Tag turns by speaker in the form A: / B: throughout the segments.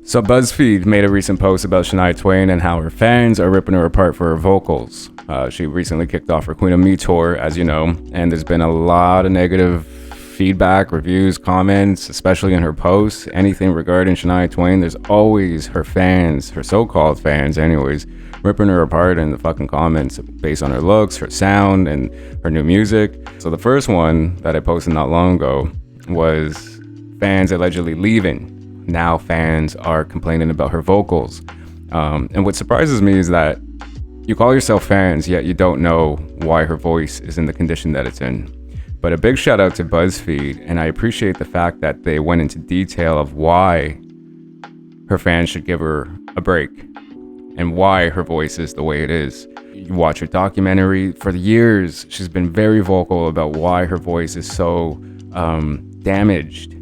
A: So Buzzfeed made a recent post about Shania Twain and how her fans are ripping her apart for her vocals. She recently kicked off her Queen of Me tour, as you know, and there's been a lot of negative feedback, reviews, comments, especially in her posts. Anything regarding Shania Twain, there's always her fans, her so-called fans anyways, ripping her apart in the fucking comments based on her looks, her sound, and her new music. So the first one that I posted not long ago was fans allegedly leaving. Now fans are complaining about her vocals. And what surprises me is that you call yourself fans, yet you don't know why her voice is in the condition that it's in. But a big shout out to Buzzfeed, and I appreciate the fact that they went into detail of why her fans should give her a break and why her voice is the way it is. You watch her documentary. For years, she's been very vocal about why her voice is so damaged.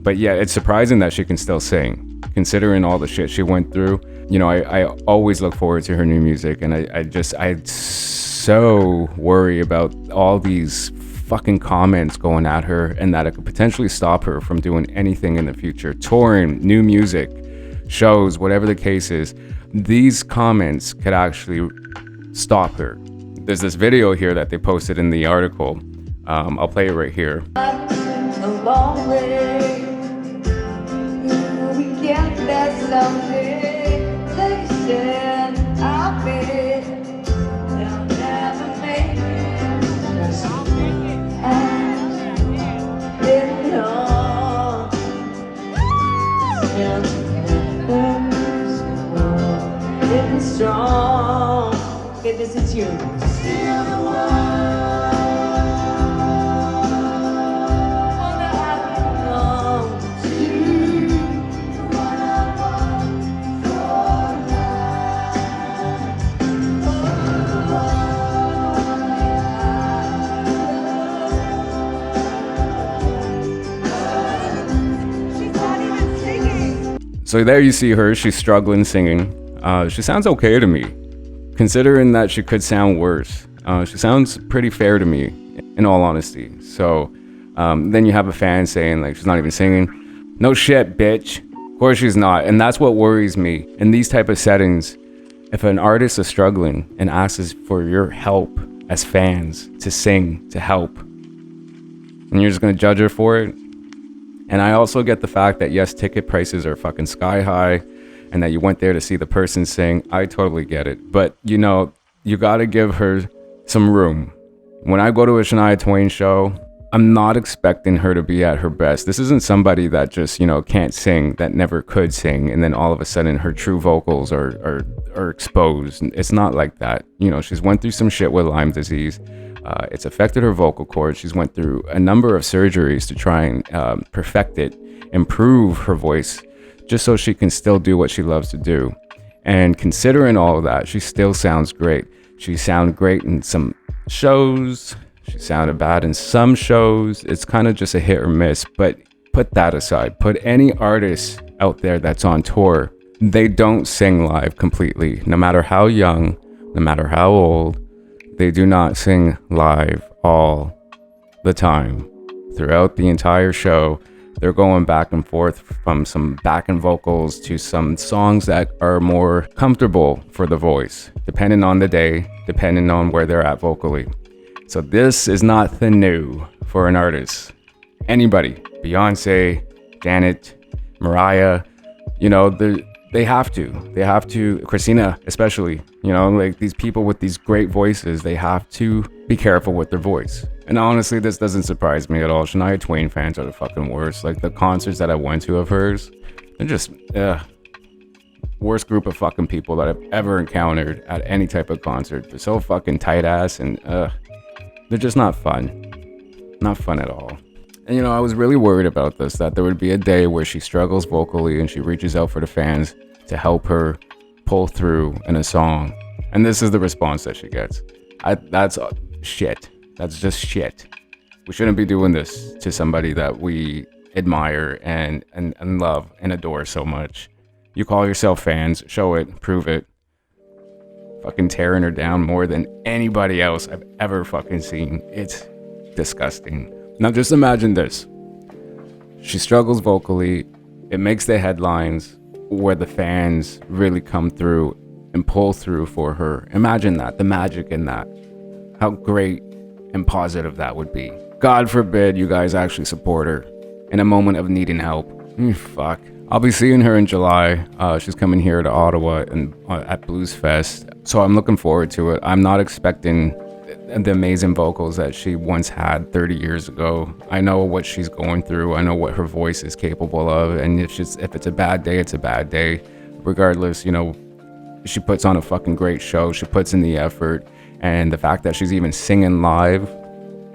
A: But yeah, it's surprising that she can still sing, considering all the shit she went through. You know, I always look forward to her new music, and I so worry about all these fucking comments going at her, and that it could potentially stop her from doing anything in the future. Touring, new music, shows, whatever the case is. These comments could actually stop her. There's this video here that they posted in the article. I'll play it right here.
B: A long way. We get there someday. They said I'll be. They'll never make it. And didn't know. Getting strong. Okay, this is you. Still the one.
A: So there you see her, she's struggling singing. She sounds okay to me, considering that she could sound worse. She sounds pretty fair to me, in all honesty. So then you have a fan saying like she's not even singing. No shit, bitch. Of course she's not. And that's what worries me. In these type of settings, if an artist is struggling and asks for your help as fans to sing, to help, and you're just gonna judge her for it. And I also get the fact that yes, ticket prices are fucking sky high and that you went there to see the person sing. I totally get it. But you know, you gotta give her some room. When I go to a Shania Twain show, I'm not expecting her to be at her best. This isn't somebody that just, you know, can't sing, that never could sing, and then all of a sudden her true vocals are exposed. It's not like that. You know, she's went through some shit with Lyme disease. It's affected her vocal cords. She's went through a number of surgeries to try and perfect it, improve her voice, just so she can still do what she loves to do. And considering all of that, she still sounds great. She sounded great in some shows. She sounded bad in some shows. It's kind of just a hit or miss. But put that aside. Put any artist out there that's on tour. They don't sing live completely, no matter how young, no matter how old. They do not sing live all the time. Throughout the entire show, they're going back and forth from some backing vocals to some songs that are more comfortable for the voice, depending on the day, depending on where they're at vocally. So this is not the new for an artist. Anybody, Beyonce, Janet, Mariah, you know, they have to, Christina especially, you know, like these people with these great voices, they have to be careful with their voice. And honestly, this doesn't surprise me at all. Shania Twain fans are the fucking worst. Like the concerts that I went to of hers, they're just, worst group of fucking people that I've ever encountered at any type of concert. They're so fucking tight ass and they're just not fun. Not fun at all. And you know, I was really worried about this, that there would be a day where she struggles vocally and she reaches out for the fans to help her pull through in a song. And this is the response that she gets. That's shit. That's just shit. We shouldn't be doing this to somebody that we admire and love and adore so much. You call yourself fans, show it, prove it. Fucking tearing her down more than anybody else I've ever fucking seen. It's disgusting. Now just imagine this. She struggles vocally. It makes the headlines. where the fans really come through and pull through for her. Imagine that, the magic in that. How great and positive that would be. God forbid you guys actually support her in a moment of needing help. Fuck. I'll be seeing her in July. She's coming here to Ottawa and at Blues Fest. So I'm looking forward to it. I'm not expecting the amazing vocals that she once had 30 years ago. I know what she's going through. I know what her voice is capable of. And if it's a bad day, it's a bad day. Regardless, you know, she puts on a fucking great show. She puts in the effort. And the fact that she's even singing live,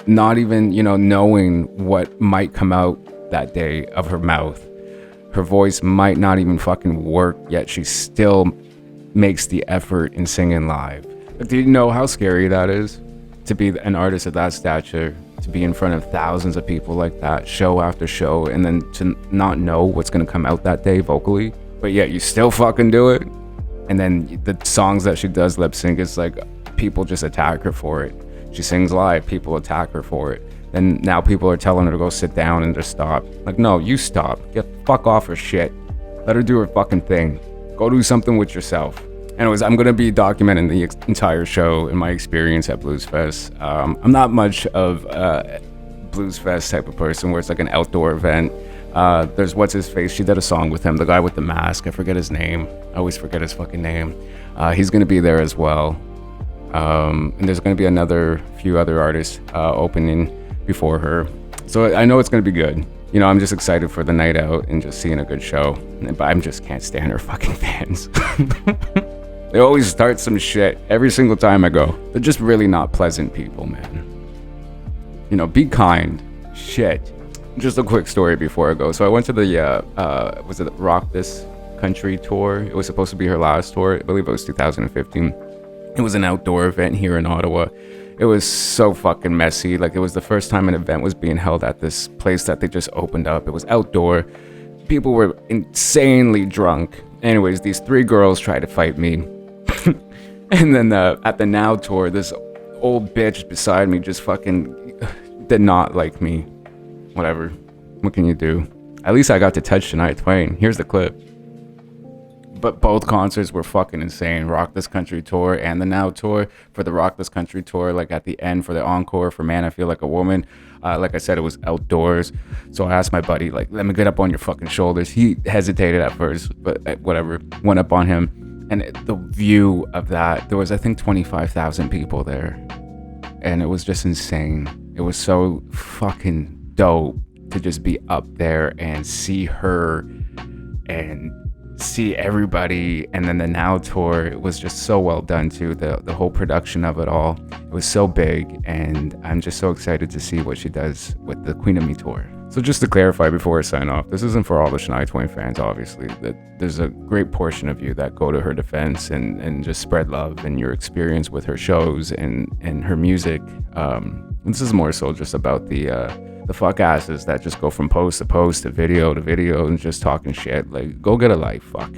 A: not even, you know, knowing what might come out that day of her mouth. Her voice might not even fucking work, yet she still makes the effort in singing live. But do you know how scary that is? To be an artist of that stature, to be in front of thousands of people like that, show after show, and then to not know what's gonna come out that day vocally, but yet you still fucking do it. And then the songs that she does lip sync, it's like people just attack her for it. She sings live, people attack her for it. And now people are telling her to go sit down and just stop. Like, no, you stop. Get fuck off her shit. Let her do her fucking thing. Go do something with yourself. Anyways, I'm going to be documenting the entire show and my experience at Blues Fest. I'm not much of a Blues Fest type of person where it's like an outdoor event. There's What's His Face. She did a song with him, the guy with the mask. I forget his name. I always forget his fucking name. He's going to be there as well. And there's going to be another few other artists opening before her. So I know it's going to be good. You know, I'm just excited for the night out and just seeing a good show. But I just can't stand her fucking fans. They always start some shit every single time I go. They're just really not pleasant people, man. You know, be kind. Shit. Just a quick story before I go. So I went to the, was it Rock This Country tour? It was supposed to be her last tour. I believe it was 2015. It was an outdoor event here in Ottawa. It was so fucking messy. Like, it was the first time an event was being held at this place that they just opened up. It was outdoor. People were insanely drunk. Anyways, these 3 girls tried to fight me. And then at the Now tour, this old bitch beside me just fucking did not like me. Whatever. What can you do? At least I got to touch Shania Twain. Here's the clip. But both concerts were fucking insane. Rock This Country tour and the Now tour. For the Rock This Country tour, like at the end for the encore for Man, I Feel Like a Woman. Like I said, it was outdoors. So I asked my buddy, like, let me get up on your fucking shoulders. He hesitated at first, but whatever. Went up on him. And the view of that, there was, I think, 25,000 people there. And it was just insane. It was so fucking dope to just be up there and see her and see everybody. And then the Now tour, it was just so well done too. The whole production of it all, it was so big, and I'm just so excited to see what she does with the Queen of Me tour. So just to clarify before I sign off, this isn't for all the Shania Twain fans, obviously. That there's a great portion of you that go to her defense and just spread love and your experience with her shows and her music. This is more so just about the fuck asses that just go from post to post to video and just talking shit. Like, go get a life, fuck.